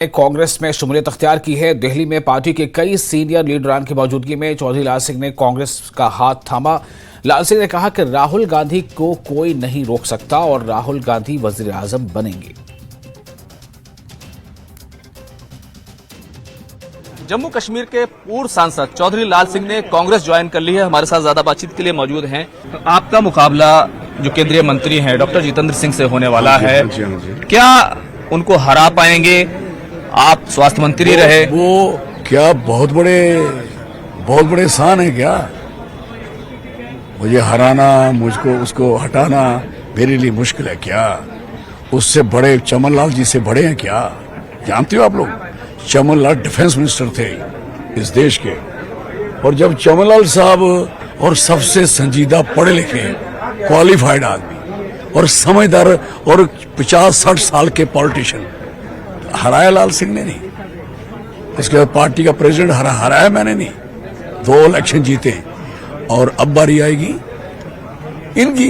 कांग्रेस में शमूलियत अख्तियार की है। दिल्ली में पार्टी के कई सीनियर लीडरान की मौजूदगी में चौधरी लाल सिंह ने कांग्रेस का हाथ थामा। लाल सिंह ने कहा कि राहुल गांधी को कोई नहीं रोक सकता और राहुल गांधी वजीर आजम बनेंगे। जम्मू कश्मीर के पूर्व सांसद चौधरी लाल सिंह ने कांग्रेस ज्वाइन कर ली है। हमारे साथ ज्यादा बातचीत के लिए मौजूद हैं। आपका मुकाबला जो केंद्रीय मंत्री हैं डॉक्टर जितेंद्र सिंह से होने वाला है, क्या उनको हरा पाएंगे? आप स्वास्थ्य मंत्री रहे। वो क्या बहुत बड़े शान है क्या? मुझे हराना, मुझको उसको हटाना मेरे लिए मुश्किल है क्या? उससे बड़े चमन लाल जी से बड़े हैं क्या? जानते हो आप लोग, चमन लाल डिफेंस मिनिस्टर थे इस देश के, और जब चमन लाल साहब और सबसे संजीदा पढ़े लिखे क्वालिफाइड आदमी और समझदार और 50-60 साल के पॉलिटिशियन, हराया लाल सिंह ने नहीं। इसके बाद पार्टी का प्रेसिडेंट हराया मैंने नहीं। 2 इलेक्शन जीते और अब बारी आएगी इनकी।